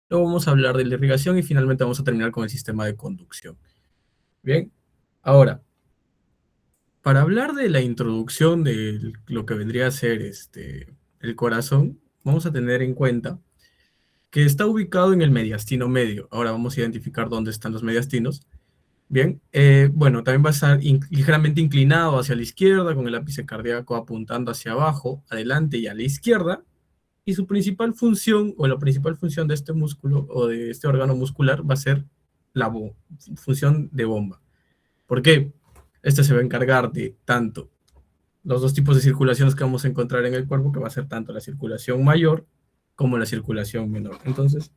Luego vamos a hablar de la irrigación y finalmente vamos a terminar con el sistema de conducción. Bien, ahora, para hablar de la introducción de lo que vendría a ser el corazón, vamos a tener en cuenta que está ubicado en el mediastino medio. Ahora vamos a identificar dónde están los mediastinos. Bien, bueno, también va a estar ligeramente inclinado hacia la izquierda, con el ápice cardíaco apuntando hacia abajo, adelante y a la izquierda. Y su principal función, o la principal función de este músculo, o de este órgano muscular, va a ser la función de bomba. ¿Por qué? Este se va a encargar de tanto los dos tipos de circulaciones que vamos a encontrar en el cuerpo, que va a ser tanto la circulación mayor como la circulación menor. Entonces,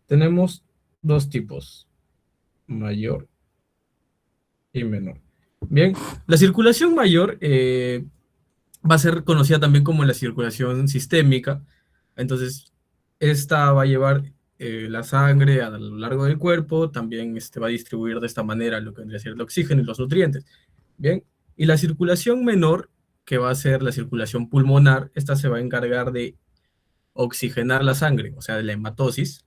tenemos dos tipos, mayor y menor. Bien, la circulación mayor va a ser conocida también como la circulación sistémica. Entonces, esta va a llevar la sangre a lo largo del cuerpo, también va a distribuir de esta manera lo que vendría a ser el oxígeno y los nutrientes. Bien, y la circulación menor, que va a ser la circulación pulmonar, esta se va a encargar de oxigenar la sangre, o sea, de la hematosis,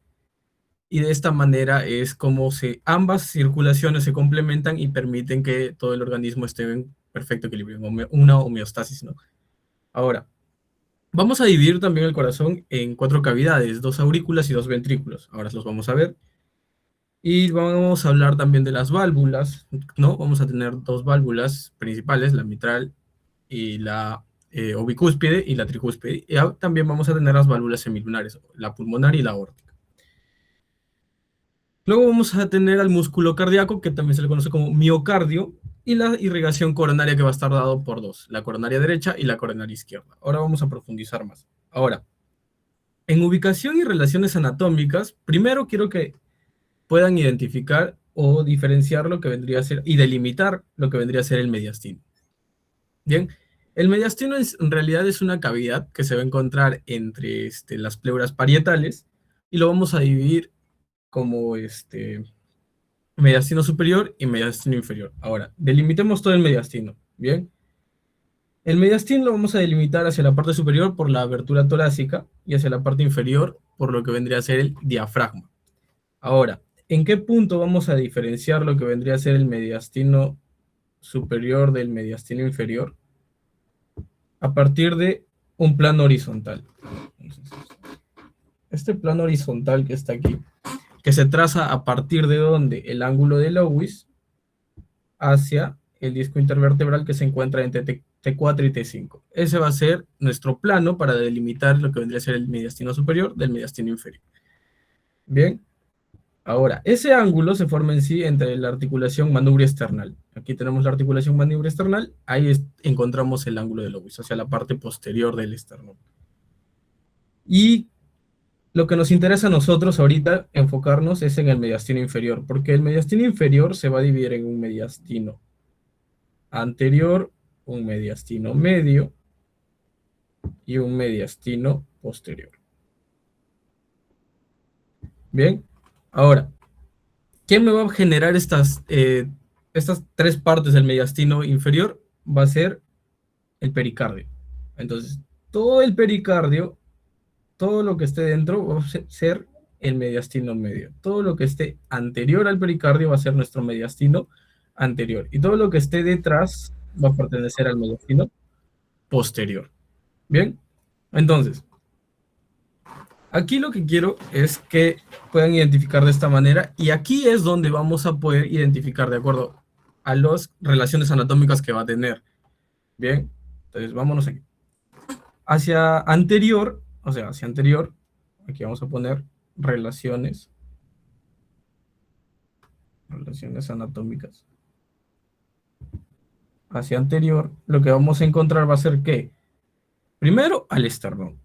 y de esta manera es como ambas circulaciones se complementan y permiten que todo el organismo esté en perfecto equilibrio, una homeostasis, ¿no? Ahora, vamos a dividir también el corazón en cuatro cavidades, dos aurículas y dos ventrículos. Ahora los vamos a ver. Y vamos a hablar también de las válvulas, ¿no? Vamos a tener dos válvulas principales, la mitral y la obicúspide y la tricúspide. Y también vamos a tener las válvulas semilunares, la pulmonar y la aórtica. Luego vamos a tener al músculo cardíaco, que también se le conoce como miocardio, y la irrigación coronaria, que va a estar dado por dos, la coronaria derecha y la coronaria izquierda. Ahora vamos a profundizar más. Ahora, en ubicación y relaciones anatómicas, primero quiero que puedan identificar o diferenciar lo que vendría a ser y delimitar lo que vendría a ser el mediastino. Bien, el mediastino en realidad es una cavidad que se va a encontrar entre las pleuras parietales y lo vamos a dividir como mediastino superior y mediastino inferior. Ahora, delimitemos todo el mediastino. Bien, el mediastino lo vamos a delimitar hacia la parte superior por la abertura torácica y hacia la parte inferior por lo que vendría a ser el diafragma. Ahora, ¿en qué punto vamos a diferenciar lo que vendría a ser el mediastino superior del mediastino inferior? A partir de un plano horizontal. Este plano horizontal que está aquí, que se traza a partir de donde el ángulo de Lewis hacia el disco intervertebral que se encuentra entre T4 y T5. Ese va a ser nuestro plano para delimitar lo que vendría a ser el mediastino superior del mediastino inferior. Bien. Ahora, ese ángulo se forma en sí entre la articulación manubrio external. Aquí tenemos la articulación manubrio external, ahí encontramos el ángulo de Lewis, hacia la parte posterior del esternón. Y lo que nos interesa a nosotros ahorita enfocarnos es en el mediastino inferior, porque el mediastino inferior se va a dividir en un mediastino anterior, un mediastino medio y un mediastino posterior. Bien, ahora, ¿qué me va a generar estas tres partes del mediastino inferior? Va a ser el pericardio. Entonces, todo el pericardio, todo lo que esté dentro va a ser el mediastino medio. Todo lo que esté anterior al pericardio va a ser nuestro mediastino anterior. Y todo lo que esté detrás va a pertenecer al mediastino posterior. Bien, entonces, aquí lo que quiero es que puedan identificar de esta manera, y aquí es donde vamos a poder identificar de acuerdo a las relaciones anatómicas que va a tener. Bien, entonces vámonos aquí. Hacia anterior, o sea, hacia anterior, aquí vamos a poner relaciones anatómicas. Hacia anterior, lo que vamos a encontrar va a ser que, primero, al esternón.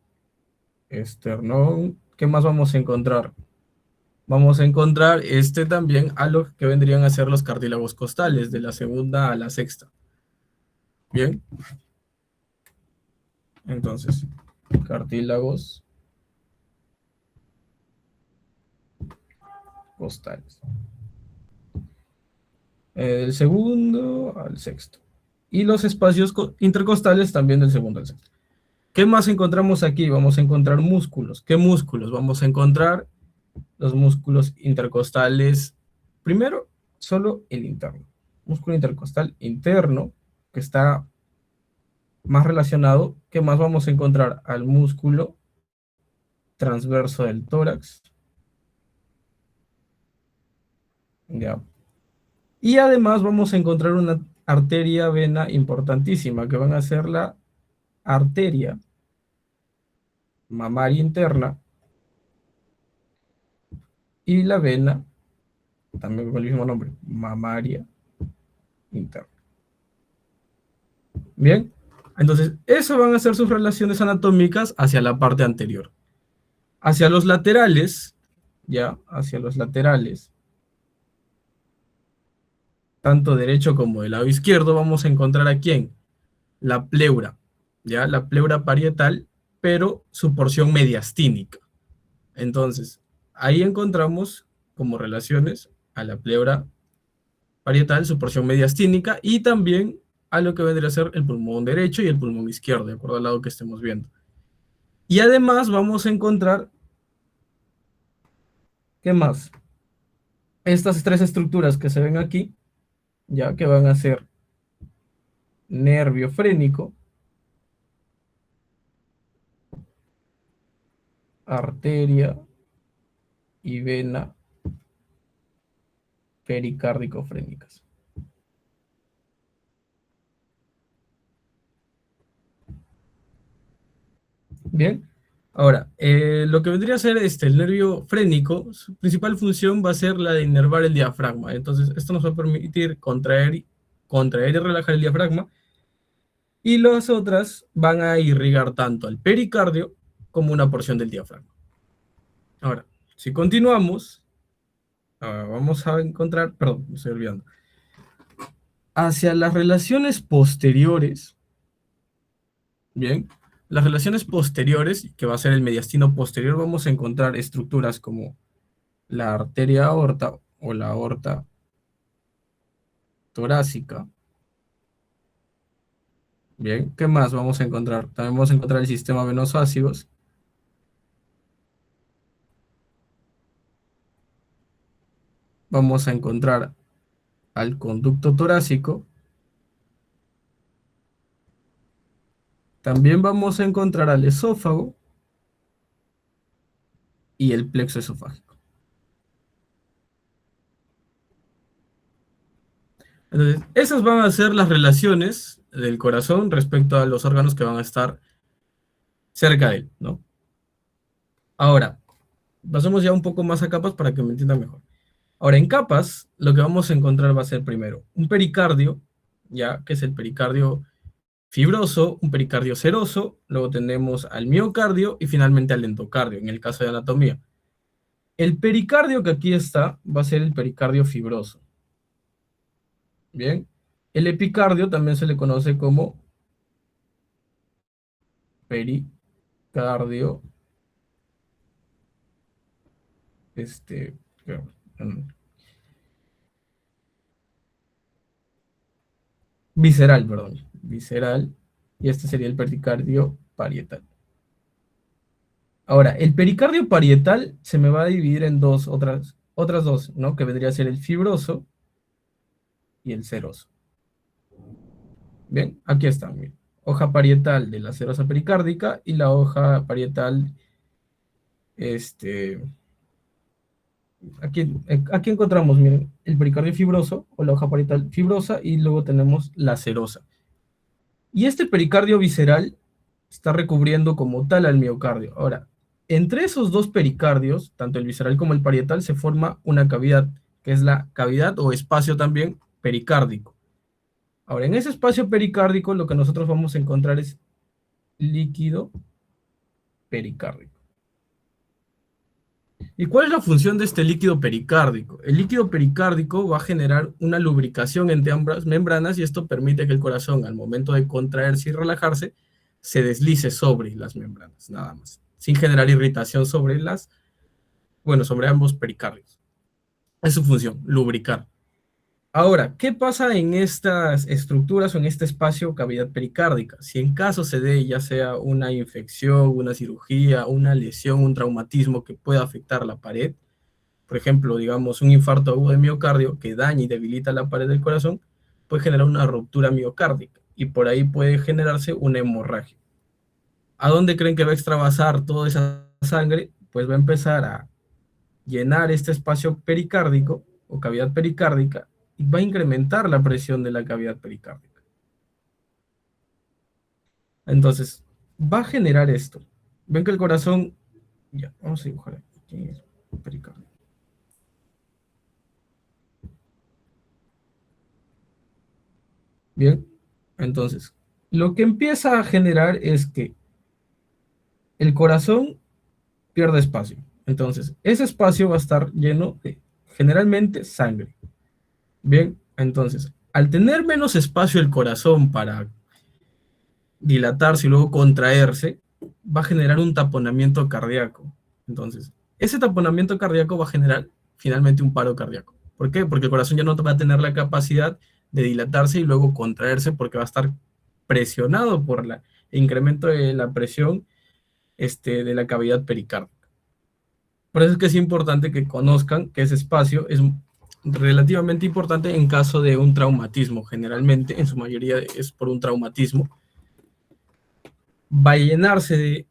Esternón, ¿qué más vamos a encontrar? Vamos a encontrar también a lo que vendrían a ser los cartílagos costales, de la segunda a la sexta. Bien. Entonces, cartílagos costales. Del segundo al sexto. Y los espacios intercostales también del segundo al sexto. ¿Qué más encontramos aquí? Vamos a encontrar músculos. ¿Qué músculos? Vamos a encontrar los músculos intercostales, primero, solo el interno. Músculo intercostal interno, que está más relacionado. ¿Qué más vamos a encontrar? Al músculo transverso del tórax. Ya. Y además vamos a encontrar una arteria vena importantísima, que van a ser la arteria mamaria interna y la vena, también con el mismo nombre, mamaria interna. Bien, entonces esas van a ser sus relaciones anatómicas hacia la parte anterior. Hacia los laterales, ya, hacia los laterales, tanto derecho como del lado izquierdo, vamos a encontrar a quién, la pleura, ya, la pleura parietal, pero su porción mediastínica. Entonces, ahí encontramos como relaciones a la pleura parietal, su porción mediastínica, y también a lo que vendría a ser el pulmón derecho y el pulmón izquierdo, de acuerdo al lado que estemos viendo. Y además vamos a encontrar, ¿qué más? Estas tres estructuras que se ven aquí, ya que van a ser nervio frénico, arteria y vena pericárdico-frénicas. Bien, ahora, lo que vendría a ser el nervio frénico, su principal función va a ser la de inervar el diafragma. Entonces, esto nos va a permitir contraer y relajar el diafragma, y las otras van a irrigar tanto al pericardio como una porción del diafragma. Ahora, si continuamos, vamos a encontrar, perdón, me estoy olvidando, hacia las relaciones posteriores, bien, las relaciones posteriores, que va a ser el mediastino posterior, vamos a encontrar estructuras como la arteria aorta o la aorta torácica. Bien, ¿qué más vamos a encontrar? También vamos a encontrar el sistema venoso ácidos. Vamos a encontrar al conducto torácico. También vamos a encontrar al esófago y el plexo esofágico. Entonces, esas van a ser las relaciones del corazón respecto a los órganos que van a estar cerca de él, ¿no? Ahora, pasemos ya un poco más a capas para que me entiendan mejor. Ahora, en capas, lo que vamos a encontrar va a ser primero un pericardio, ya que es el pericardio fibroso, un pericardio seroso, luego tenemos al miocardio y finalmente al endocardio, en el caso de anatomía. El pericardio que aquí está va a ser el pericardio fibroso. Bien, el epicardio también se le conoce como pericardio este, mm, visceral, perdón, visceral, y este sería el pericardio parietal. Ahora, el pericardio parietal se me va a dividir en otras dos, ¿no? Que vendría a ser el fibroso y el seroso. Bien, aquí están, miren. Hoja parietal de la serosa pericárdica y la hoja parietal, este, aquí encontramos, miren, el pericardio fibroso o la hoja parietal fibrosa y luego tenemos la serosa. Y este pericardio visceral está recubriendo como tal al miocardio. Ahora, entre esos dos pericardios, tanto el visceral como el parietal, se forma una cavidad, que es la cavidad o espacio también pericárdico. Ahora, en ese espacio pericárdico lo que nosotros vamos a encontrar es líquido pericárdico. ¿Y cuál es la función de este líquido pericárdico? El líquido pericárdico va a generar una lubricación entre ambas membranas y esto permite que el corazón, al momento de contraerse y relajarse, se deslice sobre las membranas, nada más, sin generar irritación sobre ambos pericardios. Es su función, lubricar. Ahora, ¿qué pasa en estas estructuras o en este espacio cavidad pericárdica? Si en caso se dé ya sea una infección, una cirugía, una lesión, un traumatismo que pueda afectar la pared, por ejemplo, digamos, un infarto agudo de miocardio que daña y debilita la pared del corazón, puede generar una ruptura miocárdica y por ahí puede generarse una hemorragia. ¿A dónde creen que va a extravasar toda esa sangre? Pues va a empezar a llenar este espacio pericárdico o cavidad pericárdica y va a incrementar la presión de la cavidad pericárdica. Entonces, va a generar esto. Ven que el corazón, ya, vamos a dibujar aquí el pericardio. Bien, entonces, lo que empieza a generar es que el corazón pierde espacio. Entonces, ese espacio va a estar lleno de generalmente sangre. Bien, entonces, al tener menos espacio el corazón para dilatarse y luego contraerse, va a generar un taponamiento cardíaco. Entonces, ese taponamiento cardíaco va a generar finalmente un paro cardíaco. ¿Por qué? Porque el corazón ya no va a tener la capacidad de dilatarse y luego contraerse porque va a estar presionado por el incremento de la presión de la cavidad pericárdica. Por eso es que es importante que conozcan que ese espacio es relativamente importante en caso de un traumatismo. Generalmente, en su mayoría es por un traumatismo. Va a llenarse de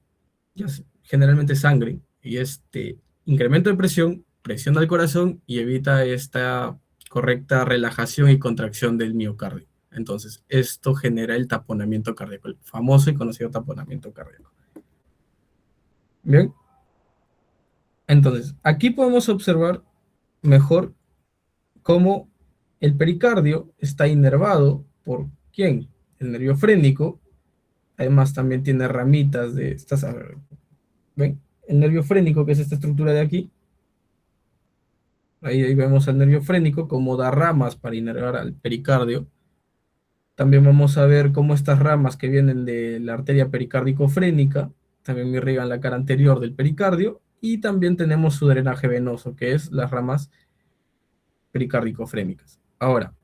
generalmente sangre y este incremento de presión presiona el corazón y evita esta correcta relajación y contracción del miocardio. Entonces, esto genera el taponamiento cardíaco, el famoso y conocido taponamiento cardíaco. Bien, entonces, aquí podemos observar mejor cómo el pericardio está inervado por ¿quién? El nervio frénico. Además, también tiene ramitas de estas. ¿Ven? El nervio frénico, que es esta estructura de aquí. Ahí vemos al nervio frénico, cómo da ramas para inervar al pericardio. También vamos a ver cómo estas ramas que vienen de la arteria pericárdico-frénica también irrigan la cara anterior del pericardio. Y también tenemos su drenaje venoso, que es las ramas pericárdico-frénicas. Ahora,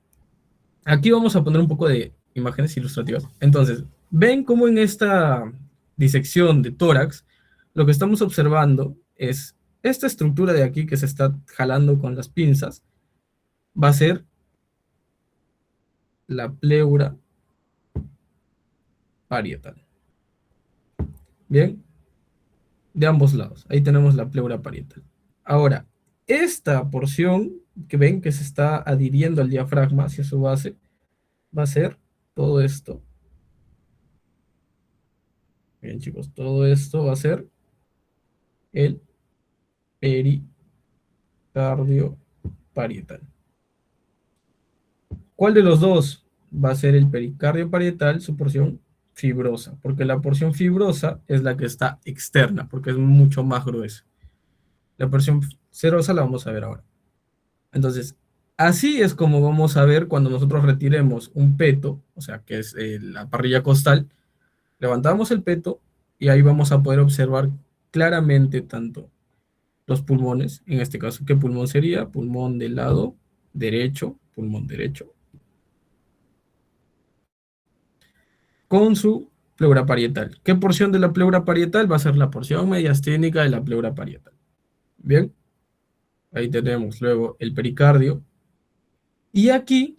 aquí vamos a poner un poco de imágenes ilustrativas. Entonces, ven cómo en esta disección de tórax, lo que estamos observando es esta estructura de aquí que se está jalando con las pinzas, va a ser la pleura parietal. Bien, de ambos lados. Ahí tenemos la pleura parietal. Ahora, esta porción que ven que se está adhiriendo al diafragma hacia su base, va a ser todo esto. Bien, chicos, todo esto va a ser el pericardio parietal. ¿Cuál de los dos va a ser el pericardio parietal? Su porción fibrosa, porque la porción fibrosa es la que está externa, porque es mucho más gruesa. La porción serosa la vamos a ver ahora. Entonces, así es como vamos a ver cuando nosotros retiremos un peto, o sea, que es la parrilla costal, levantamos el peto y ahí vamos a poder observar claramente tanto los pulmones, en este caso, ¿qué pulmón sería? Pulmón del lado derecho, pulmón derecho, con su pleura parietal. ¿Qué porción de la pleura parietal? Va a ser la porción mediasténica de la pleura parietal. Bien, ahí tenemos luego el pericardio. Y aquí,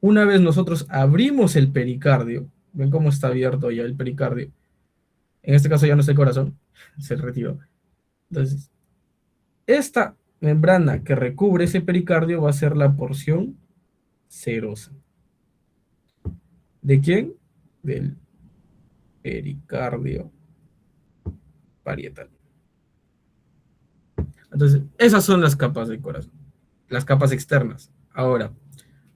una vez nosotros abrimos el pericardio, ven cómo está abierto ya el pericardio. En este caso ya no está el corazón, se retiró. Entonces, esta membrana que recubre ese pericardio va a ser la porción serosa. ¿De quién? Del pericardio parietal. Entonces, esas son las capas del corazón, las capas externas. Ahora,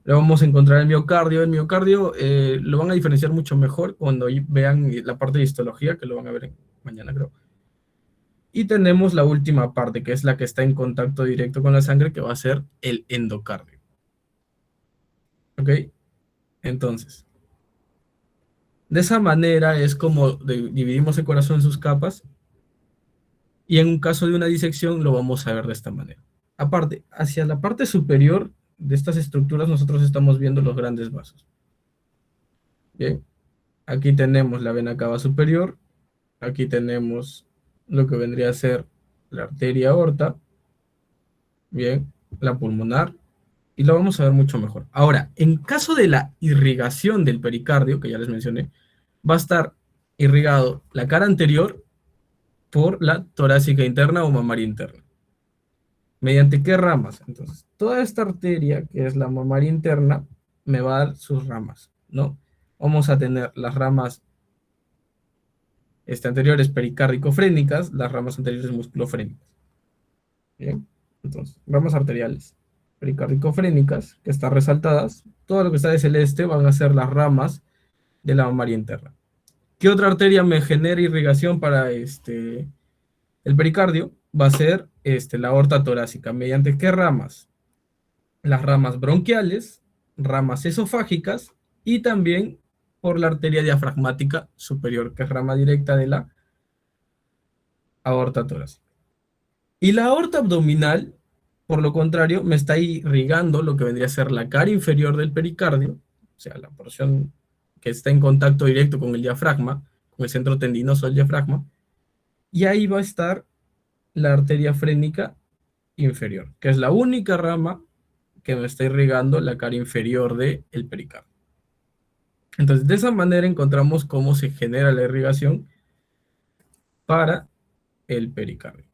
le vamos a encontrar el miocardio. El miocardio lo van a diferenciar mucho mejor cuando vean la parte de histología, que lo van a ver mañana, creo. Y tenemos la última parte, que es la que está en contacto directo con la sangre, que va a ser el endocardio. ¿Ok? Entonces, de esa manera es como dividimos el corazón en sus capas. Y en un caso de una disección lo vamos a ver de esta manera. Aparte, hacia la parte superior de estas estructuras nosotros estamos viendo los grandes vasos. Bien, aquí tenemos la vena cava superior, aquí tenemos lo que vendría a ser la arteria aorta, bien, la pulmonar, y lo vamos a ver mucho mejor. Ahora, en caso de la irrigación del pericardio, que ya les mencioné, va a estar irrigado la cara anterior por la torácica interna o mamaria interna. ¿Mediante qué ramas? Entonces, toda esta arteria, que es la mamaria interna, me va a dar sus ramas, ¿no? Vamos a tener las ramas anteriores pericárdico-frénicas, las ramas anteriores musculofrénicas. Bien, entonces, ramas arteriales pericárdico-frénicas, que están resaltadas, todo lo que está de celeste van a ser las ramas de la mamaria interna. ¿Qué otra arteria me genera irrigación para el pericardio? Va a ser la aorta torácica. ¿Mediante qué ramas? Las ramas bronquiales, ramas esofágicas y también por la arteria diafragmática superior, que es rama directa de la aorta torácica. Y la aorta abdominal, por lo contrario, me está irrigando lo que vendría a ser la cara inferior del pericardio, o sea, la porción que está en contacto directo con el diafragma, con el centro tendinoso del diafragma, y ahí va a estar la arteria frénica inferior, que es la única rama que me está irrigando la cara inferior del pericardio. Entonces, de esa manera encontramos cómo se genera la irrigación para el pericardio.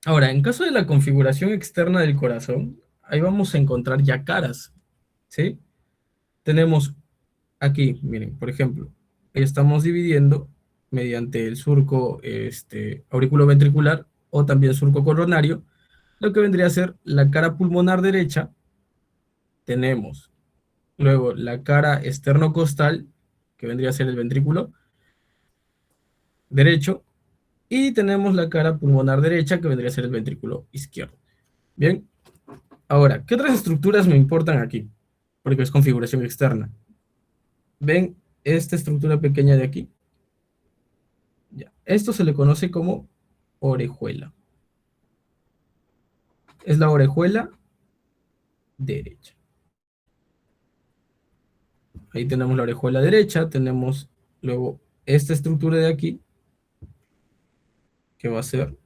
Ahora, en caso de la configuración externa del corazón, ahí vamos a encontrar ya caras, ¿sí? Tenemos aquí, miren, por ejemplo, estamos dividiendo mediante el surco auriculoventricular o también surco coronario, lo que vendría a ser la cara pulmonar derecha. Tenemos luego la cara esternocostal, que vendría a ser el ventrículo derecho, y tenemos la cara pulmonar derecha, que vendría a ser el ventrículo izquierdo. Bien, ahora, ¿qué otras estructuras me importan aquí? Porque es configuración externa. ¿Ven esta estructura pequeña de aquí? Ya. Esto se le conoce como orejuela. Es la orejuela derecha. Ahí tenemos la orejuela derecha, tenemos luego esta estructura de aquí, que va a ser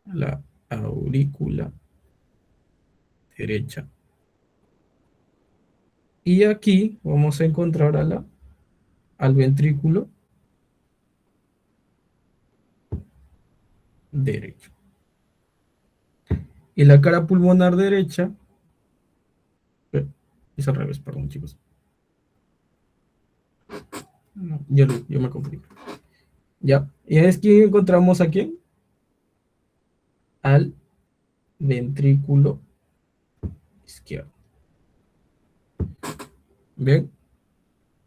la aurícula derecha. Y aquí vamos a encontrar al ventrículo derecho. Y la cara pulmonar derecha, es al revés, perdón chicos. No, yo me confundí. Ya, y es que encontramos aquí al ventrículo izquierdo. Bien.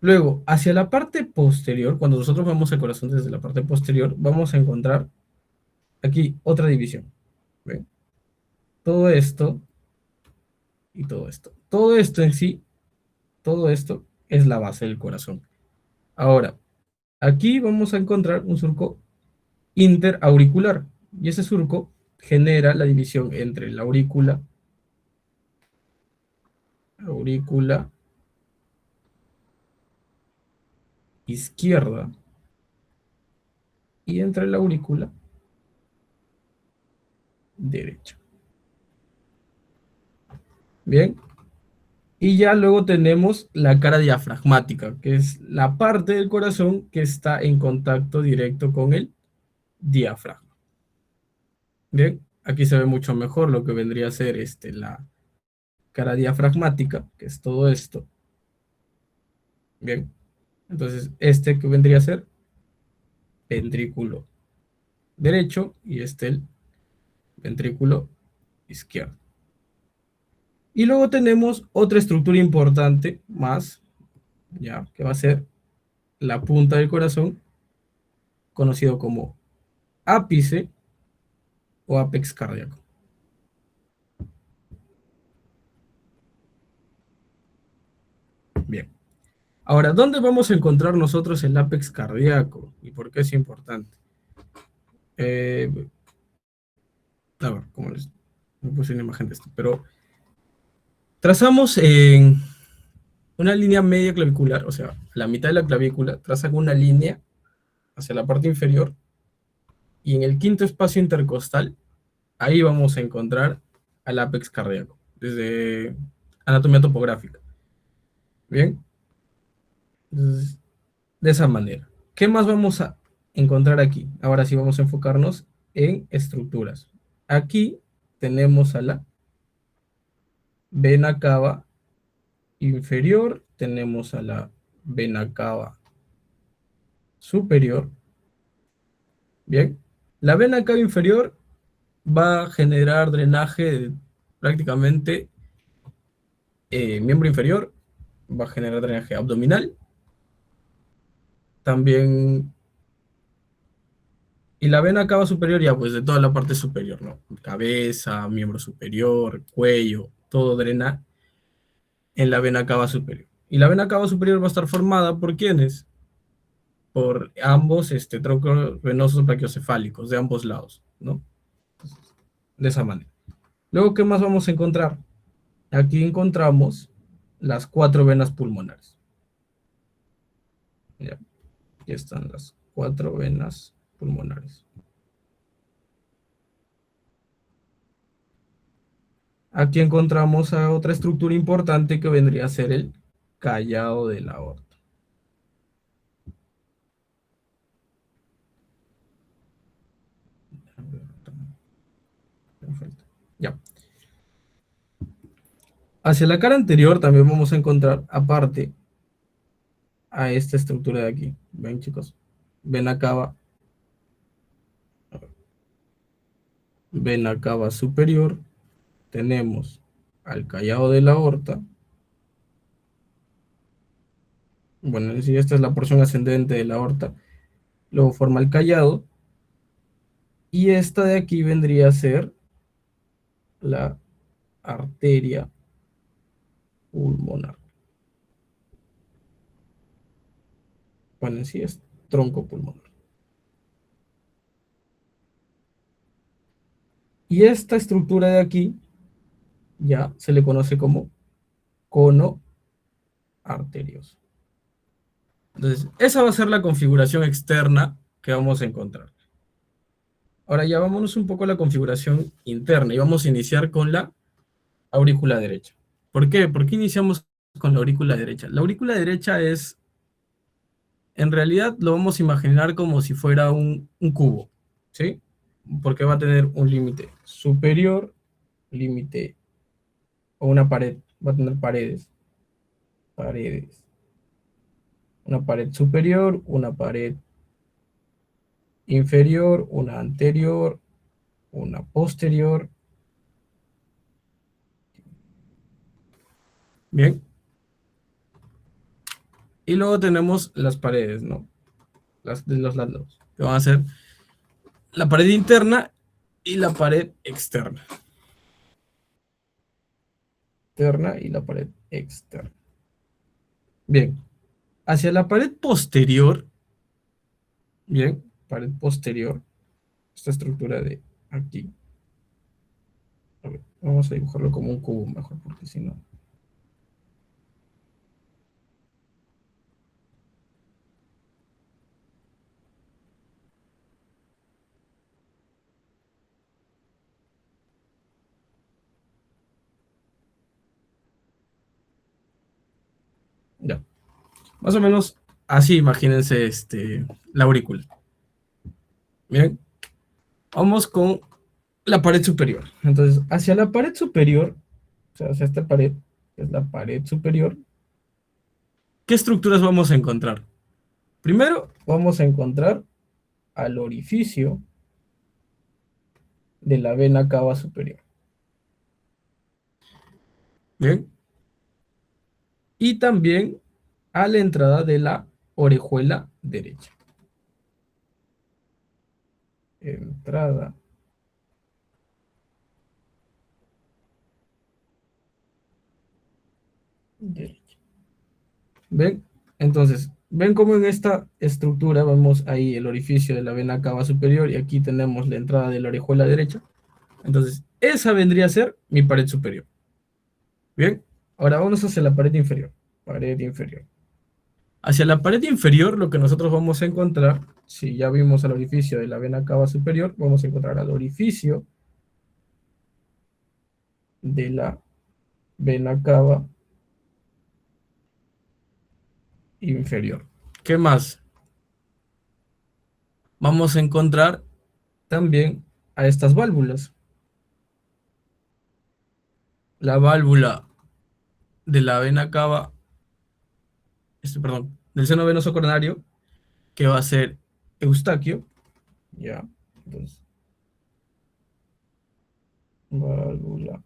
Luego, hacia la parte posterior, cuando nosotros vemos el corazón desde la parte posterior, vamos a encontrar aquí otra división. ¿Ven? Todo esto y todo esto. Todo esto en sí, todo esto es la base del corazón. Ahora, aquí vamos a encontrar un surco interauricular. Y ese surco genera la división entre la aurícula izquierda y entre la aurícula derecha. Bien. Y ya luego tenemos la cara diafragmática, que es la parte del corazón que está en contacto directo con el diafragma. Bien, aquí se ve mucho mejor lo que vendría a ser la cara diafragmática, que es todo esto. Bien, entonces que vendría a ser ventrículo derecho y el ventrículo izquierdo. Y luego tenemos otra estructura importante más, ya, que va a ser la punta del corazón, conocido como ápice o apex cardíaco. Bien. Ahora, ¿dónde vamos a encontrar nosotros el apex cardíaco? ¿Y por qué es importante? A ver, ¿cómo les me puse una imagen de esto? Pero trazamos en una línea media clavicular, o sea, la mitad de la clavícula, trazan una línea hacia la parte inferior y en el quinto espacio intercostal, ahí vamos a encontrar al ápex cardíaco, desde anatomía topográfica. Bien, entonces, de esa manera. ¿Qué más vamos a encontrar aquí? Ahora sí vamos a enfocarnos en estructuras. Aquí tenemos a la vena cava inferior, tenemos a la vena cava superior. Bien, la vena cava inferior va a generar drenaje de prácticamente miembro inferior, va a generar drenaje abdominal, también, y la vena cava superior ya pues de toda la parte superior, ¿no? Cabeza, miembro superior, cuello, todo drena en la vena cava superior. Y la vena cava superior va a estar formada por ¿quiénes? Por ambos troncos venosos brachiocefálicos de ambos lados, ¿no? De esa manera. Luego, ¿qué más vamos a encontrar? Aquí encontramos las cuatro venas pulmonares. Ya, aquí están las cuatro venas pulmonares. Aquí encontramos a otra estructura importante que vendría a ser el callado de la aorta. Ya. Hacia la cara anterior también vamos a encontrar, aparte, a esta estructura de aquí. Ven, chicos. Vena cava superior. Tenemos al callado de la aorta. Bueno, si esta es la porción ascendente de la aorta, luego forma el callado. Y esta de aquí vendría a ser la arteria pulmonar. Bueno, en sí es tronco pulmonar. Y esta estructura de aquí ya se le conoce como cono arterioso. Entonces, esa va a ser la configuración externa que vamos a encontrar. Ahora ya vámonos un poco a la configuración interna y vamos a iniciar con la aurícula derecha. ¿Por qué? ¿Por qué iniciamos con la aurícula derecha? La aurícula derecha es, en realidad lo vamos a imaginar como si fuera un cubo, ¿sí? Porque va a tener un límite superior, límite o una pared, va a tener paredes. Una pared superior, una pared inferior, una anterior, una posterior. Bien. Y luego tenemos las paredes, ¿no? Las de los lados, que van a ser la pared interna y la pared externa. Interna y la pared externa. Bien. Hacia la pared posterior, bien, pared posterior, esta estructura de aquí. A ver, vamos a dibujarlo como un cubo mejor, porque si no. Ya. Más o menos así, imagínense la aurícula. Bien. Vamos con la pared superior. Entonces, hacia la pared superior, o sea, hacia esta pared, que es la pared superior, ¿qué estructuras vamos a encontrar? Primero, vamos a encontrar al orificio de la vena cava superior. Bien. Y también a la entrada de la orejuela derecha. Entrada derecha. ¿Ven? Entonces, ven cómo en esta estructura vemos ahí el orificio de la vena cava superior y aquí tenemos la entrada de la orejuela derecha. Entonces, esa vendría a ser mi pared superior. Bien, ahora vamos hacia la pared inferior. Pared inferior. Hacia la pared inferior, lo que nosotros vamos a encontrar, si ya vimos el orificio de la vena cava superior, vamos a encontrar al orificio de la vena cava inferior. ¿Qué más? Vamos a encontrar también a estas válvulas. La válvula de la vena cava, perdón, del seno venoso coronario, que va a ser Eustaquio, ya, entonces, válvula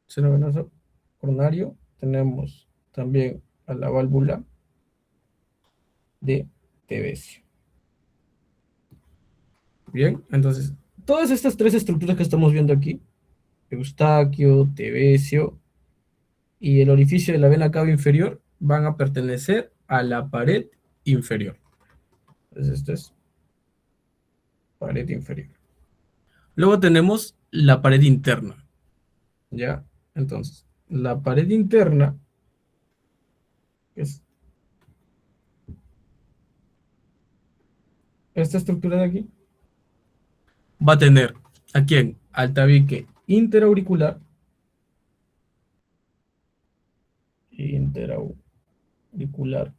seno venoso coronario, tenemos también a la válvula de Tevesio. Bien, entonces, todas estas tres estructuras que estamos viendo aquí, Eustaquio, Tevesio y el orificio de la vena cava inferior, van a pertenecer a la pared inferior. Entonces, esto es pared inferior. Luego tenemos la pared interna, ¿ya? Entonces, la pared interna es esta estructura de aquí. Va a tener, ¿a quién? Al tabique interauricular. Interauricular.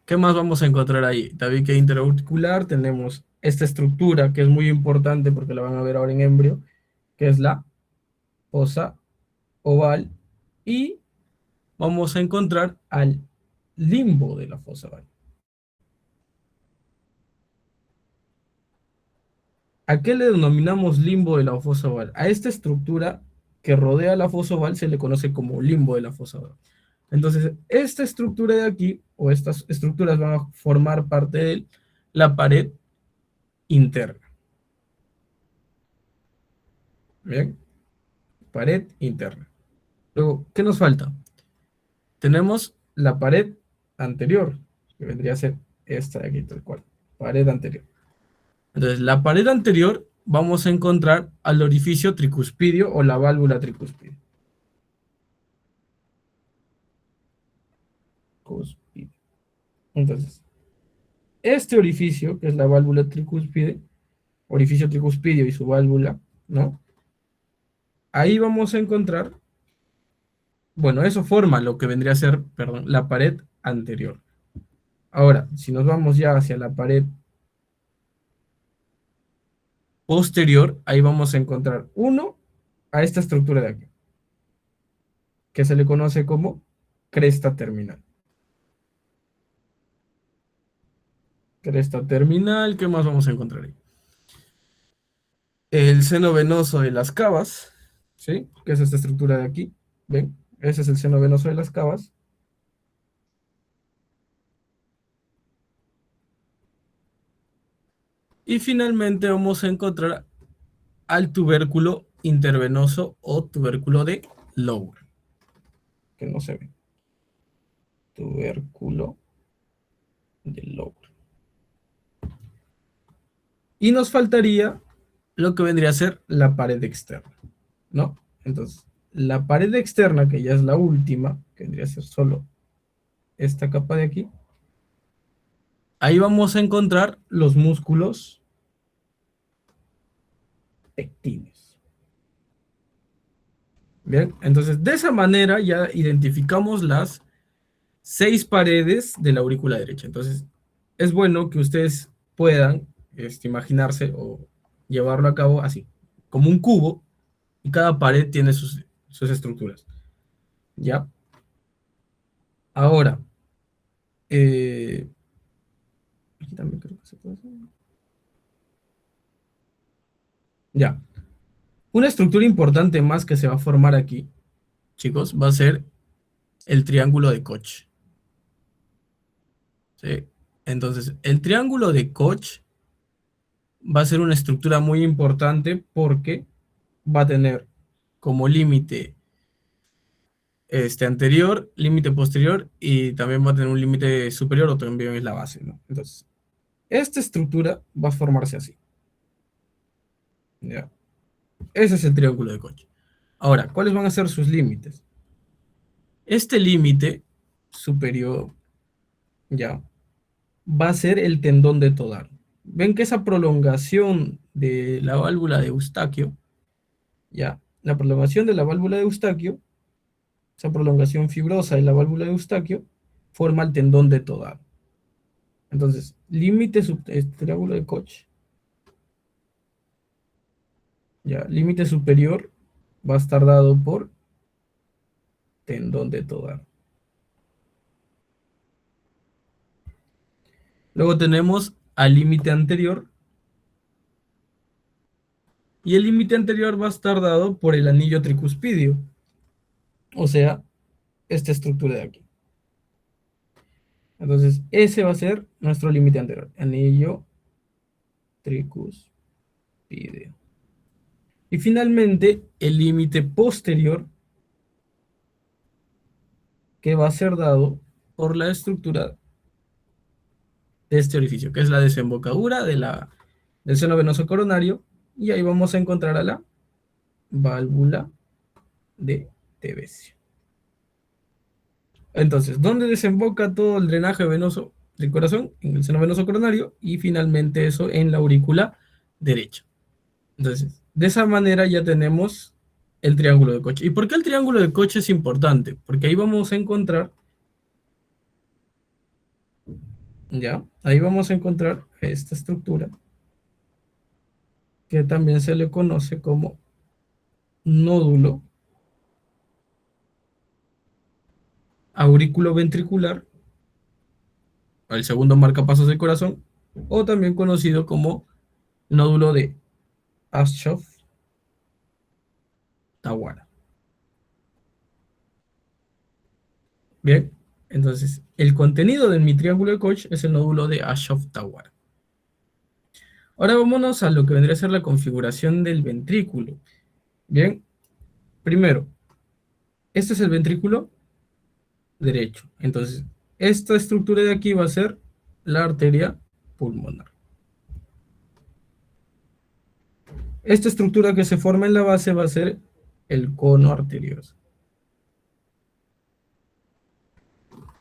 ¿Qué más vamos a encontrar ahí? Tabique interauricular, tenemos esta estructura que es muy importante porque la van a ver ahora en embrio, que es la fosa oval, y vamos a encontrar al limbo de la fosa oval. ¿A qué le denominamos limbo de la fosa oval? A esta estructura que rodea la fosa oval se le conoce como limbo de la fosa oval. Entonces, esta estructura de aquí, o estas estructuras van a formar parte de la pared interna. Bien, pared interna. Luego, ¿qué nos falta? Tenemos la pared anterior, que vendría a ser esta de aquí, tal cual. Pared anterior. Entonces, la pared anterior vamos a encontrar al orificio tricuspidio o la válvula tricuspidia. Entonces, este orificio, que es la válvula tricúspide, orificio tricuspidio y su válvula, ¿no? Ahí vamos a encontrar, bueno, eso forma lo que vendría a ser, perdón, la pared anterior. Ahora, si nos vamos ya hacia la pared posterior, ahí vamos a encontrar uno a esta estructura de aquí, que se le conoce como cresta terminal. Cresta terminal, ¿qué más vamos a encontrar ahí? El seno venoso de las cavas, ¿sí? Que es esta estructura de aquí, ¿ven? Ese es el seno venoso de las cavas. Y finalmente vamos a encontrar al tubérculo intervenoso o tubérculo de Lower, que no se ve. Tubérculo de Lower. Y nos faltaría lo que vendría a ser la pared externa, ¿no? Entonces, la pared externa, que ya es la última, que vendría a ser solo esta capa de aquí, ahí vamos a encontrar los músculos pectines. Bien, entonces de esa manera ya identificamos las 6 paredes de la aurícula derecha. Entonces, es bueno que ustedes puedan imaginarse o llevarlo a cabo así, como un cubo, y cada pared tiene sus estructuras. ¿Ya? Ahora, aquí también creo que se puede hacer. Ya. Una estructura importante más que se va a formar aquí, chicos, va a ser el triángulo de Koch. ¿Sí? Entonces, el triángulo de Koch va a ser una estructura muy importante porque va a tener como límite anterior, límite posterior y también va a tener un límite superior o también es la base, ¿no? Entonces, esta estructura va a formarse así. ¿Ya? Ese es el triángulo de Koch. Ahora, ¿cuáles van a ser sus límites? Este límite superior, ya, va a ser el tendón de Todaro. Ven que esa prolongación de la válvula de Eustaquio, ya, la prolongación de la válvula de Eustaquio, esa prolongación fibrosa de la válvula de Eustaquio, forma el tendón de Todaro. Entonces, límite triángulo de Koch, ya, límite superior va a estar dado por tendón de Todaro. Luego tenemos al límite anterior, y el límite anterior va a estar dado por el anillo tricuspidio, o sea, esta estructura de aquí. Entonces, ese va a ser nuestro límite anterior, anillo tricuspidio. Y finalmente, el límite posterior, que va a ser dado por la estructura de este orificio, que es la desembocadura del seno venoso coronario, y ahí vamos a encontrar a la válvula de Tevesio. Entonces, ¿dónde desemboca todo el drenaje venoso del corazón? En el seno venoso coronario, y finalmente eso en la aurícula derecha. Entonces, de esa manera ya tenemos el triángulo de Koch. ¿Y por qué el triángulo de Koch es importante? Porque ahí vamos a encontrar, ya, ahí vamos a encontrar esta estructura, que también se le conoce como nódulo aurículo-ventricular, el segundo marcapasos del corazón, o también conocido como nódulo de Aschoff-Tawara. Bien, entonces el contenido de mi triángulo de Koch es el nódulo de Aschoff-Tawara. Ahora vámonos a lo que vendría a ser la configuración del ventrículo. Bien, primero, este es el ventrículo derecho. Entonces, esta estructura de aquí va a ser la arteria pulmonar. Esta estructura que se forma en la base va a ser el cono arterioso.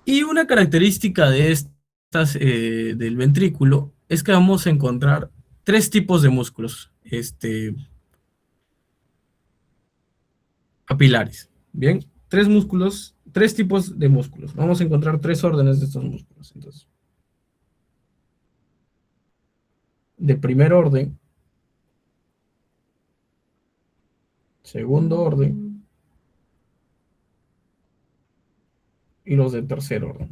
Y una característica de estas del ventrículo es que vamos a encontrar tres tipos de músculos capilares. Bien, tres tipos de músculos. Vamos a encontrar tres órdenes de estos músculos. Entonces, de primer orden, segundo orden y los de tercer orden.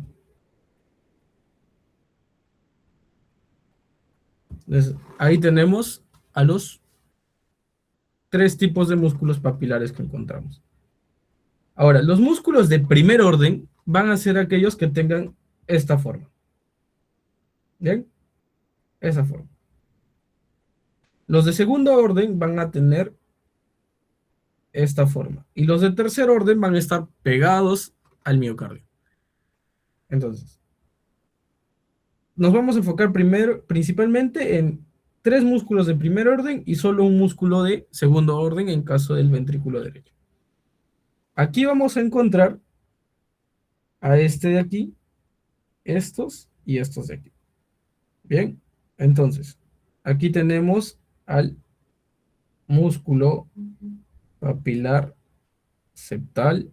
Entonces, ahí tenemos a los tres tipos de músculos papilares que encontramos. Ahora, los músculos de primer orden van a ser aquellos que tengan esta forma. ¿Bien? Esa forma. Los de segundo orden van a tener esta forma. Y los de tercer orden van a estar pegados al miocardio. Entonces, nos vamos a enfocar principalmente en tres músculos de primer orden y solo un músculo de segundo orden en caso del ventrículo derecho. Aquí vamos a encontrar a este de aquí, estos y estos de aquí. Bien, entonces, aquí tenemos al músculo papilar septal,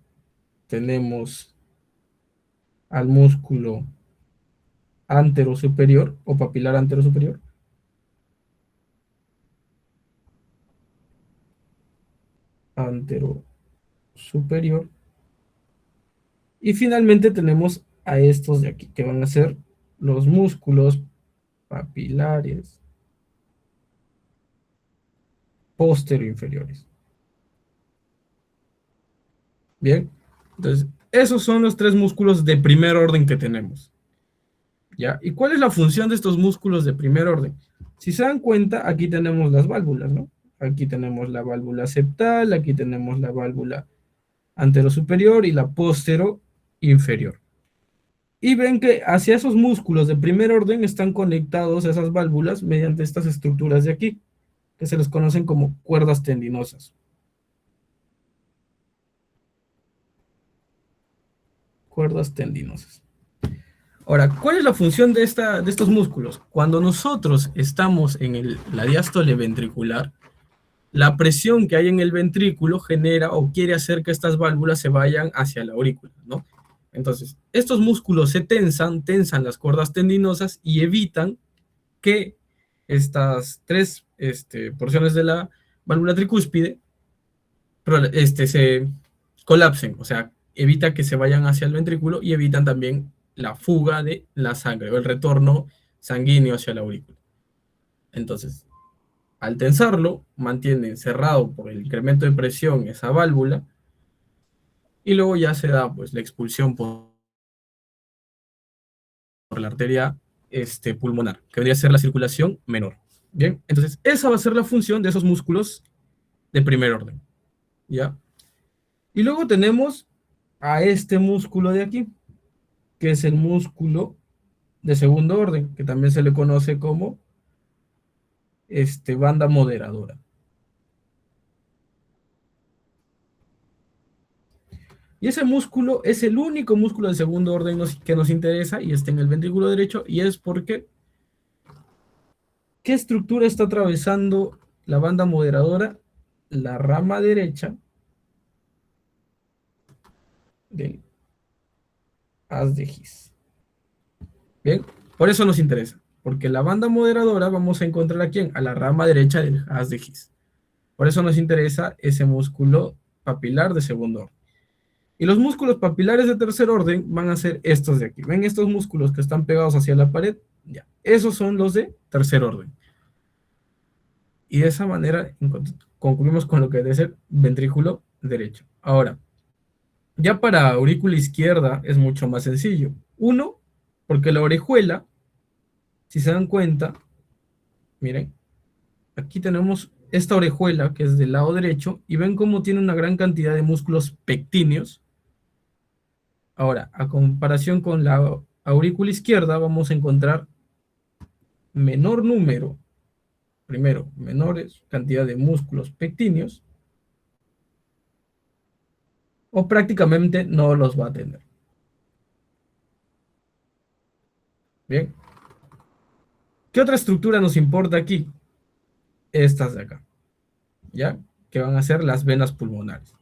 tenemos al músculo anterosuperior o papilar anterosuperior, anterosuperior, y finalmente tenemos a estos de aquí, que van a ser los músculos papilares posterior-inferiores. Bien, entonces, esos son los tres músculos de primer orden que tenemos. ¿Ya? ¿Y cuál es la función de estos músculos de primer orden? Si se dan cuenta, aquí tenemos las válvulas, ¿no? Aquí tenemos la válvula septal, aquí tenemos la válvula anterosuperior y la postero-inferior. Y ven que hacia esos músculos de primer orden están conectados esas válvulas mediante estas estructuras de aquí, que se les conocen como cuerdas tendinosas. cuerdas tendinosas. Ahora, ¿cuál es la función de estos músculos? Cuando nosotros estamos en la diástole ventricular, la presión que hay en el ventrículo genera o quiere hacer que estas válvulas se vayan hacia la aurícula, ¿no? Entonces, estos músculos se tensan las cuerdas tendinosas y evitan que estas tres porciones de la válvula tricúspide se colapsen, o sea, evita que se vayan hacia el ventrículo y evitan también la fuga de la sangre o el retorno sanguíneo hacia la aurícula. Entonces, al tensarlo, mantiene cerrado por el incremento de presión esa válvula y luego ya se da pues la expulsión por la arteria pulmonar, que debería ser la circulación menor. Bien, entonces esa va a ser la función de esos músculos de primer orden, ¿ya? Y luego tenemos a este músculo de aquí, que es el músculo de segundo orden, que también se le conoce como banda moderadora. Y ese músculo es el único músculo de segundo orden que nos interesa y está en el ventrículo derecho, y es porque ¿qué estructura está atravesando la banda moderadora? La rama derecha del haz de His. Bien, por eso nos interesa, porque la banda moderadora vamos a encontrar aquí a la rama derecha del haz de His. Por eso nos interesa ese músculo papilar de segundo orden. Y los músculos papilares de tercer orden van a ser estos de aquí. ¿Ven estos músculos que están pegados hacia la pared? Ya, esos son los de tercer orden. Y de esa manera concluimos con lo que debe ser ventrículo derecho. Ahora, ya para aurícula izquierda es mucho más sencillo. Uno, porque la orejuela, si se dan cuenta, miren, aquí tenemos esta orejuela que es del lado derecho y ven cómo tiene una gran cantidad de músculos pectíneos. Ahora, a comparación con la aurícula izquierda, vamos a encontrar menor número, primero, menores cantidad de músculos pectíneos, o prácticamente no los va a tener. Bien. ¿Qué otra estructura nos importa aquí? Estas de acá, ¿ya? Que van a ser las venas pulmonares.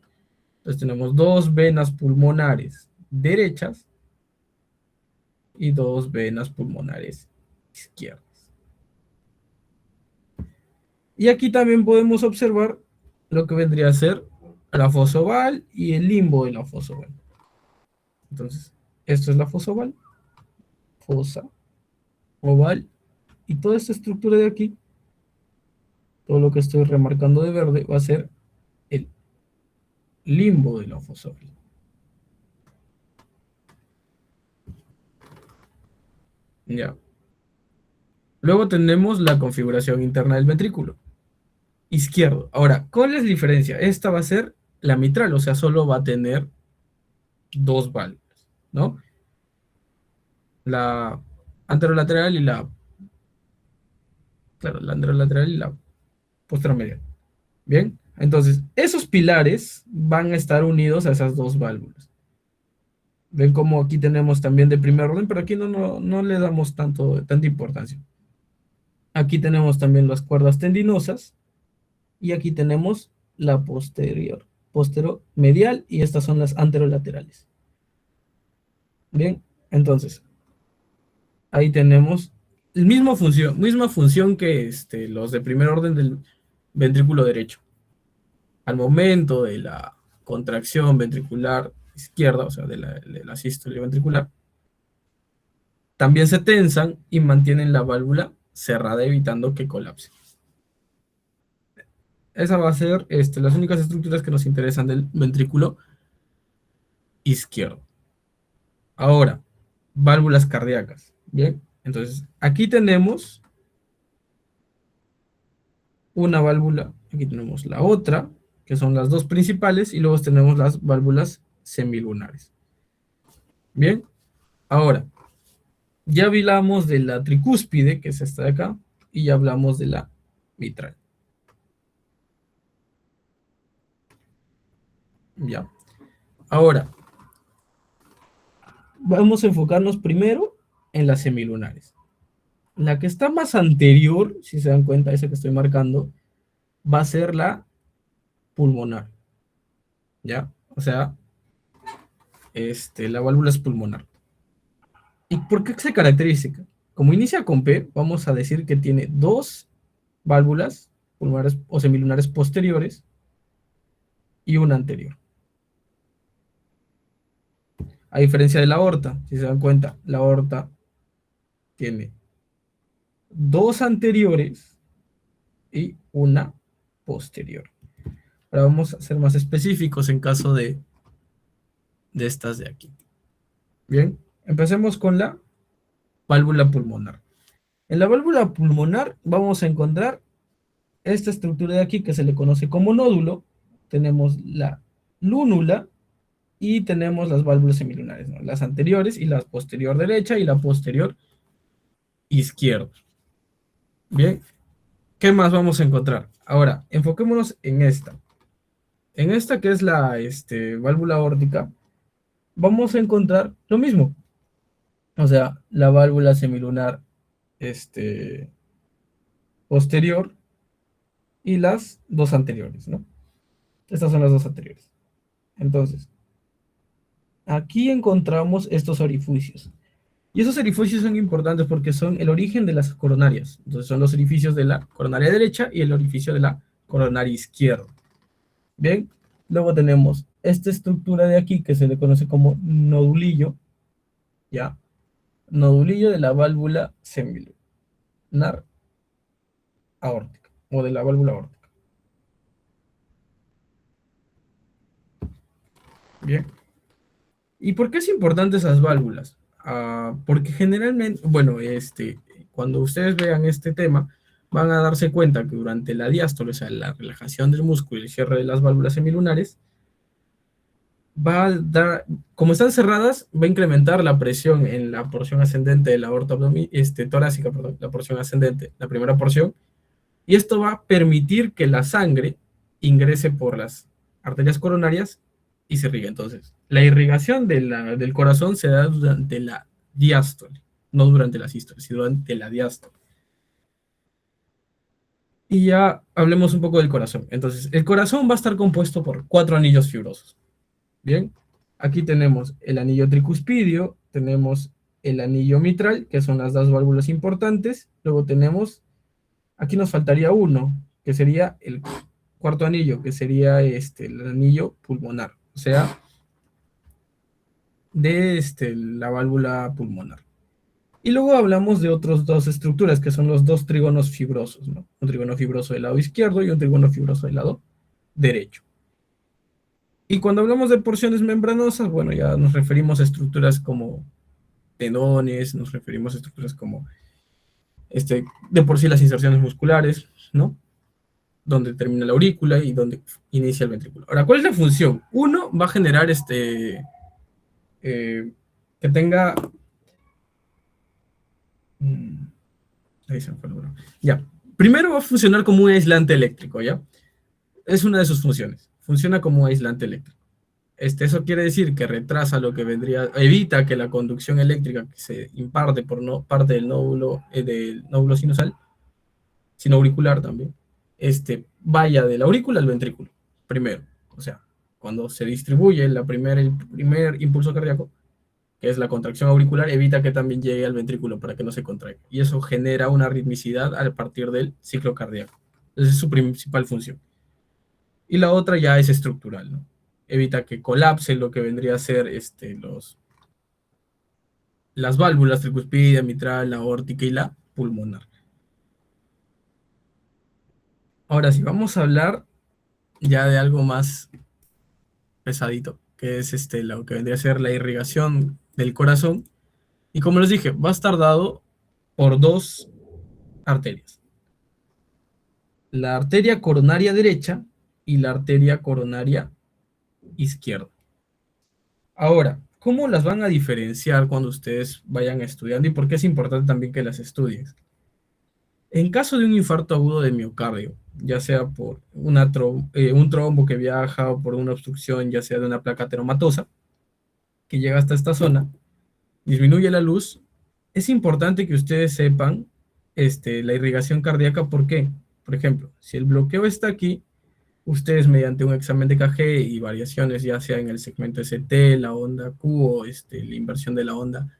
Entonces tenemos dos venas pulmonares derechas y dos venas pulmonares izquierdas. Y aquí también podemos observar lo que vendría a ser la fosa oval y el limbo de la fosa oval. Entonces, esto es la fosa oval, y toda esta estructura de aquí, todo lo que estoy remarcando de verde, va a ser el limbo de la fosa oval. Ya. Luego tenemos la configuración interna del ventrículo izquierdo. Ahora, ¿cuál es la diferencia? Esta va a ser la mitral, o sea, solo va a tener dos válvulas, ¿no? La anterolateral y la anterolateral y la posteromedial. Bien, entonces, esos pilares van a estar unidos a esas dos válvulas. Ven como aquí tenemos también de primer orden, pero aquí no le damos tanta importancia. Aquí tenemos también las cuerdas tendinosas y aquí tenemos la posteromedial, y estas son las anterolaterales. Bien, entonces, ahí tenemos misma función que los de primer orden del ventrículo derecho. Al momento de la contracción ventricular izquierda, o sea, de la sístole ventricular, también se tensan y mantienen la válvula cerrada, evitando que colapse. Esa va a ser las únicas estructuras que nos interesan del ventrículo izquierdo. Ahora, válvulas cardíacas. Bien, entonces aquí tenemos una válvula, aquí tenemos la otra, que son las dos principales, y luego tenemos las válvulas semilunares. Bien, ahora, ya hablamos de la tricúspide, que es esta de acá, y ya hablamos de la mitral. Ya. Ahora, vamos a enfocarnos primero en las semilunares. La que está más anterior, si se dan cuenta, esa que estoy marcando, va a ser la pulmonar, ¿ya? O sea, la válvula es pulmonar. ¿Y por qué se caracteriza? Como inicia con P, vamos a decir que tiene dos válvulas pulmonares o semilunares posteriores y una anterior. A diferencia de la aorta, si se dan cuenta, la aorta tiene dos anteriores y una posterior. Ahora vamos a ser más específicos en caso de estas de aquí. Bien, empecemos con la válvula pulmonar. En la válvula pulmonar vamos a encontrar esta estructura de aquí que se le conoce como nódulo. Tenemos la lúnula y tenemos las válvulas semilunares, ¿no? Las anteriores y la posterior derecha y la posterior izquierda. Bien, ¿qué más vamos a encontrar? Ahora, enfoquémonos en esta. En esta que es la válvula aórtica, vamos a encontrar lo mismo. O sea, la válvula semilunar posterior y las dos anteriores, ¿no? Estas son las dos anteriores. Entonces, aquí encontramos estos orificios. Y esos orificios son importantes porque son el origen de las coronarias. Entonces, son los orificios de la coronaria derecha y el orificio de la coronaria izquierda. Bien, luego tenemos esta estructura de aquí que se le conoce como nodulillo, ¿ya? Nodulillo de la válvula semilunar aórtica o de la válvula aórtica. Bien. ¿Y por qué es importante esas válvulas? Porque generalmente, bueno, cuando ustedes vean este tema, van a darse cuenta que durante la diástole, o sea, la relajación del músculo y el cierre de las válvulas semilunares, va a dar, como están cerradas, va a incrementar la presión en la porción ascendente de la aorta torácica, perdón, la porción ascendente, la primera porción, y esto va a permitir que la sangre ingrese por las arterias coronarias y se irrigue. Entonces, la irrigación del corazón se da durante la diástole, no durante la sístole, sino durante la diástole. Y ya hablemos un poco del corazón. Entonces, el corazón va a estar compuesto por 4 anillos fibrosos. Bien, aquí tenemos el anillo tricuspidio, tenemos el anillo mitral, que son las dos válvulas importantes. Luego tenemos, aquí nos faltaría uno, que sería el cuarto anillo, que sería el anillo pulmonar, o sea, de la válvula pulmonar. Y luego hablamos de otras dos estructuras, que son los dos trígonos fibrosos, ¿no? Un trígono fibroso del lado izquierdo y un trígono fibroso del lado derecho. Y cuando hablamos de porciones membranosas, bueno, ya nos referimos a estructuras como tendones, nos referimos a estructuras como, de por sí las inserciones musculares, ¿no? Donde termina la aurícula y donde inicia el ventrículo. Ahora, ¿cuál es la función? Uno va a generar que tenga... Ahí se me fue el número. Ya. Primero va a funcionar como un aislante eléctrico, ¿ya? Es una de sus funciones. Funciona como un aislante eléctrico. Eso quiere decir que retrasa lo que vendría, evita que la conducción eléctrica que se imparte por parte del nódulo sinusal, sino auricular también, vaya de la aurícula al ventrículo, primero. O sea, cuando se distribuye el primer impulso cardíaco, que es la contracción auricular, evita que también llegue al ventrículo para que no se contraiga. Y eso genera una ritmicidad a partir del ciclo cardíaco. Esa es su principal función. Y la otra ya es estructural, ¿no? Evita que colapse lo que vendría a ser las válvulas tricuspidia, mitral, la aórtica y la pulmonar. Ahora sí, vamos a hablar ya de algo más pesadito, que es lo que vendría a ser la irrigación del corazón. Y como les dije, va a estar dado por dos arterias. La arteria coronaria derecha y la arteria coronaria izquierda. Ahora, ¿cómo las van a diferenciar cuando ustedes vayan estudiando y por qué es importante también que las estudien? En caso de un infarto agudo de miocardio, ya sea por un trombo que viaja o por una obstrucción, ya sea de una placa ateromatosa, que llega hasta esta zona, disminuye la luz, es importante que ustedes sepan la irrigación cardíaca. ¿Por qué? Por ejemplo, si el bloqueo está aquí, ustedes mediante un examen de KG y variaciones, ya sea en el segmento ST, la onda Q o la inversión de la onda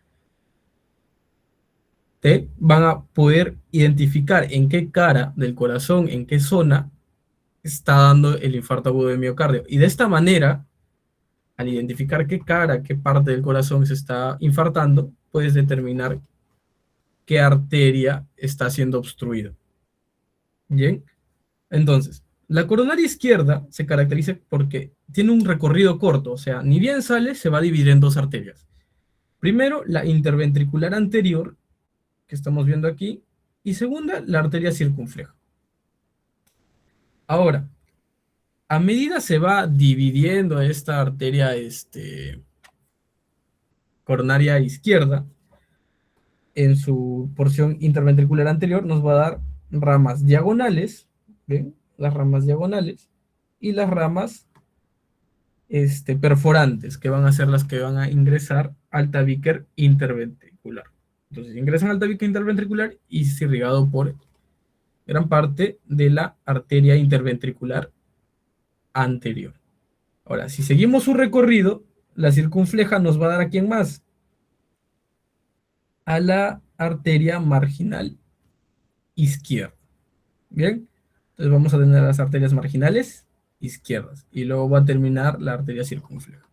T, van a poder identificar en qué cara del corazón, en qué zona está dando el infarto agudo de miocardio. Y de esta manera, al identificar qué cara, qué parte del corazón se está infartando, puedes determinar qué arteria está siendo obstruida. Bien, entonces, la coronaria izquierda se caracteriza porque tiene un recorrido corto, o sea, ni bien sale, se va a dividir en dos arterias. Primero, la interventricular anterior, que estamos viendo aquí, y segunda, la arteria circunfleja. Ahora, a medida se va dividiendo esta arteria coronaria izquierda, en su porción interventricular anterior nos va a dar ramas diagonales, ¿ven? Las ramas diagonales y las ramas perforantes, que van a ser las que van a ingresar al tabique interventricular. Entonces ingresan al tabique interventricular y es irrigado por gran parte de la arteria interventricular anterior. Ahora, si seguimos su recorrido, la circunfleja nos va a dar ¿a quién más? A la arteria marginal izquierda. Bien, entonces vamos a tener las arterias marginales izquierdas y luego va a terminar la arteria circunfleja.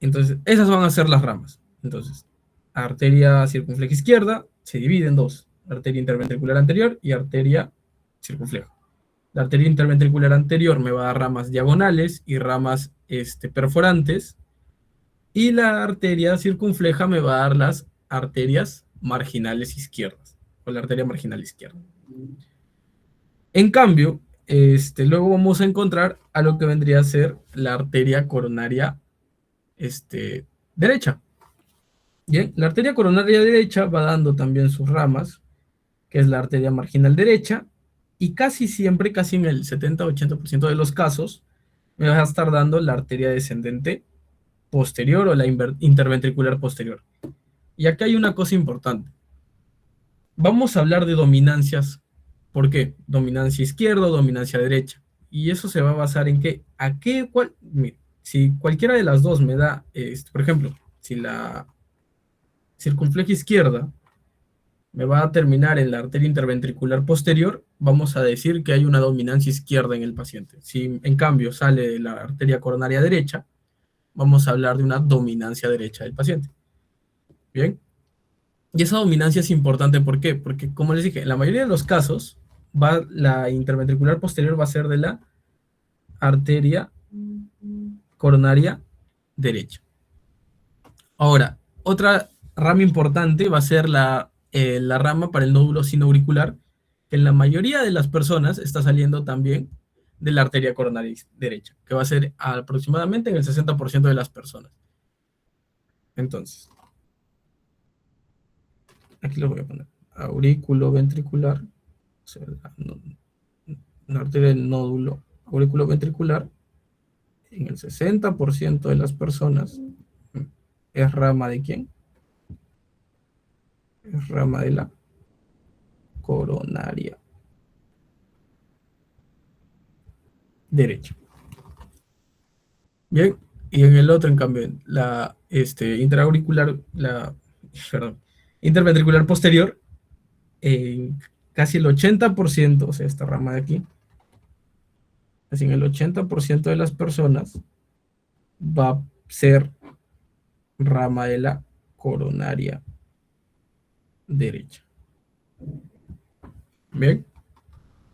Entonces, esas van a ser las ramas. Entonces, arteria circunfleja izquierda se divide en dos: arteria interventricular anterior y arteria circunfleja. La arteria interventricular anterior me va a dar ramas diagonales y ramas perforantes, y la arteria circunfleja me va a dar las arterias marginales izquierdas, o la arteria marginal izquierda. En cambio, luego vamos a encontrar a lo que vendría a ser la arteria coronaria derecha. Bien, la arteria coronaria derecha va dando también sus ramas, que es la arteria marginal derecha, y casi siempre, casi en el 70-80% de los casos, me va a estar dando la arteria descendente posterior o la interventricular posterior. Y acá hay una cosa importante. Vamos a hablar de dominancias. ¿Por qué? Dominancia izquierda o dominancia derecha. Y eso se va a basar en que, si cualquiera de las dos me da, por ejemplo, si la circunfleja izquierda me va a terminar en la arteria interventricular posterior, vamos a decir que hay una dominancia izquierda en el paciente. Si en cambio sale de la arteria coronaria derecha, vamos a hablar de una dominancia derecha del paciente. Bien. Y esa dominancia es importante, ¿por qué? Porque, como les dije, en la mayoría de los casos, la interventricular posterior va a ser de la arteria coronaria derecha. Ahora, otra rama importante va a ser la rama para el nódulo sinoauricular, que en la mayoría de las personas está saliendo también de la arteria coronaria derecha, que va a ser aproximadamente en el 60% de las personas. Entonces, aquí lo voy a poner. Aurículo ventricular, o sea, la arteria del nódulo auriculo ventricular, en el 60% de las personas, es rama de quién? Es rama de la coronaria derecha. Bien, y en el otro, en cambio, la intraauricular, perdón, interventricular posterior, en casi el 80%, o sea, esta rama de aquí, casi en el 80% de las personas va a ser rama de la coronaria derecha. Bien,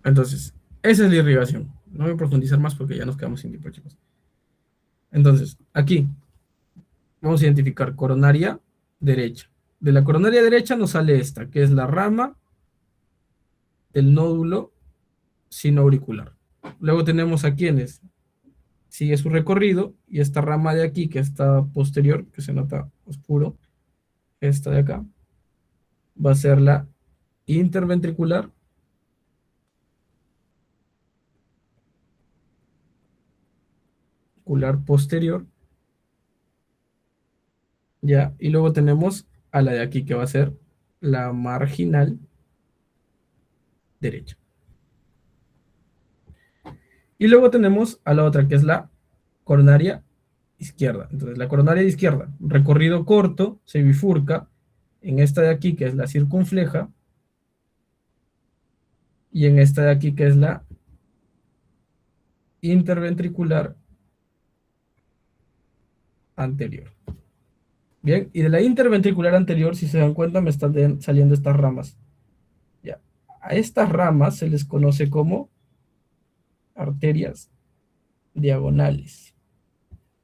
entonces, esa es la irrigación. No voy a profundizar más porque ya nos quedamos sin tiempo, chicos. Entonces, aquí vamos a identificar coronaria derecha. De la coronaria derecha nos sale esta, que es la rama del nódulo sinoauricular. Luego tenemos a quienes sigue su recorrido, y esta rama de aquí, que está posterior, que se nota oscuro, esta de acá, va a ser la interventricular posterior, ¿ya? Y luego tenemos a la de aquí, que va a ser la marginal derecha. Y luego tenemos a la otra, que es la coronaria izquierda. Entonces, la coronaria izquierda, recorrido corto, se bifurca en esta de aquí, que es la circunfleja, y en esta de aquí, que es la interventricular anterior. Bien, y de la interventricular anterior, si se dan cuenta, me están saliendo estas ramas. Ya. A estas ramas se les conoce como arterias diagonales.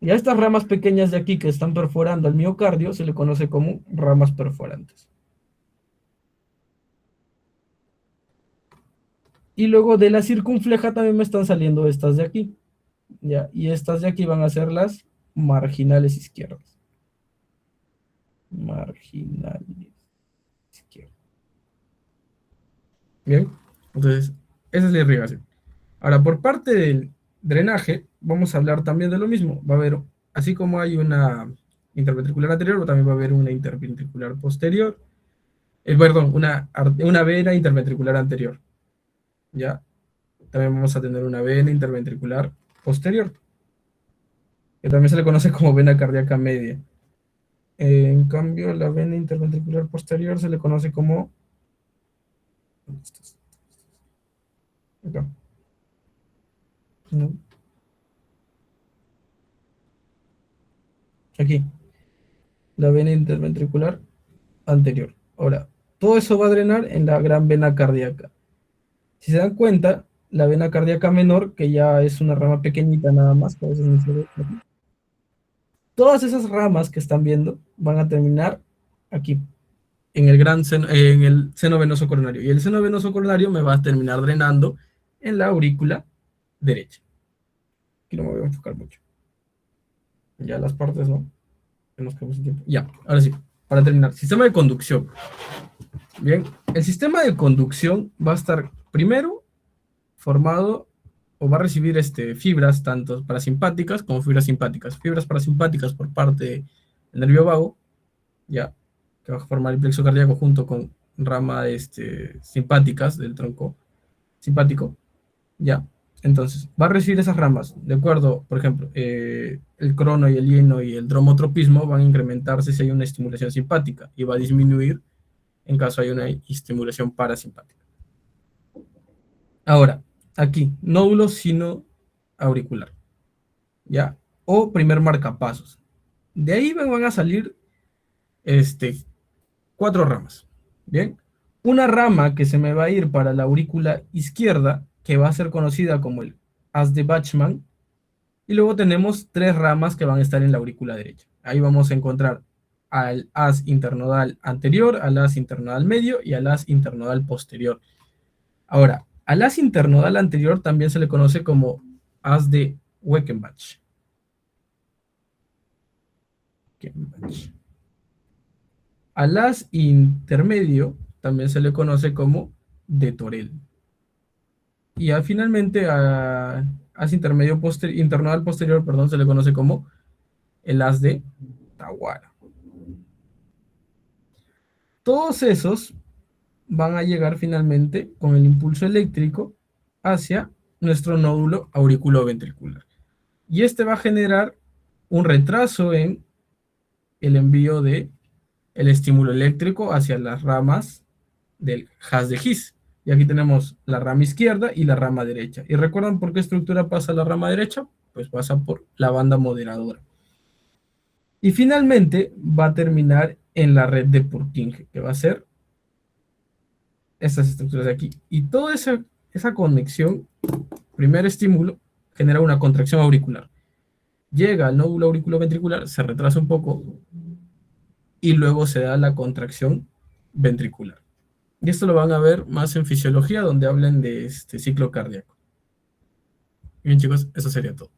Y a estas ramas pequeñas de aquí que están perforando el miocardio se le conoce como ramas perforantes. Y luego de la circunfleja también me están saliendo estas de aquí. ¿Ya? Y estas de aquí van a ser las marginales izquierdas. Marginales izquierdas. Bien, entonces, esa es la irrigación. Ahora, por parte del drenaje, vamos a hablar también de lo mismo. Va a haber, así como hay una interventricular anterior, también va a haber una interventricular posterior. Perdón, una vena interventricular anterior. ¿Ya? También vamos a tener una vena interventricular posterior, que también se le conoce como vena cardíaca media. En cambio, la vena interventricular posterior se le conoce como... Acá. No, aquí, la vena interventricular anterior. Ahora, todo eso va a drenar en la gran vena cardíaca. Si se dan cuenta, la vena cardíaca menor, que ya es una rama pequeñita nada más, que a veces no se ve aquí, todas esas ramas que están viendo van a terminar aquí, en el gran seno, en el seno venoso coronario. Y el seno venoso coronario me va a terminar drenando en la aurícula derecha. Aquí no me voy a enfocar mucho. Ya las partes, ¿no? Nos quedamos sin tiempo. Ya, ahora sí, para terminar. Sistema de conducción. Bien, el sistema de conducción va a estar primero formado o va a recibir fibras tanto parasimpáticas como fibras simpáticas. Fibras parasimpáticas por parte del nervio vago, ya, que va a formar el plexo cardíaco junto con ramas simpáticas del tronco simpático, ya. Entonces, va a recibir esas ramas, de acuerdo, por ejemplo, el crono y el hieno y el dromotropismo van a incrementarse si hay una estimulación simpática y va a disminuir en caso hay una estimulación parasimpática. Ahora, aquí, nódulo sino auricular, ¿ya? O primer marcapasos. De ahí van a salir cuatro ramas, ¿bien? Una rama que se me va a ir para la aurícula izquierda, que va a ser conocida como el haz de Bachmann, y luego tenemos tres ramas que van a estar en la aurícula derecha. Ahí vamos a encontrar al haz internodal anterior, al haz internodal medio y al haz internodal posterior. Ahora, al haz internodal anterior también se le conoce como haz de Weckenbach. Al haz intermedio también se le conoce como de Torel. Y finalmente a haz intermedio internodal posterior, perdón, se le conoce como el haz de Tawara. Todos esos van a llegar finalmente con el impulso eléctrico hacia nuestro nódulo auriculoventricular. Y este va a generar un retraso en el envío de el estímulo eléctrico hacia las ramas del haz de His. Y aquí tenemos la rama izquierda y la rama derecha. ¿Y recuerdan por qué estructura pasa la rama derecha? Pues pasa por la banda moderadora. Y finalmente va a terminar en la red de Purkinje, que va a ser estas estructuras de aquí. Y toda esa conexión, primer estímulo, genera una contracción auricular. Llega al nódulo auriculoventricular, se retrasa un poco y luego se da la contracción ventricular. Y esto lo van a ver más en fisiología, donde hablen de este ciclo cardíaco. Bien, chicos, eso sería todo.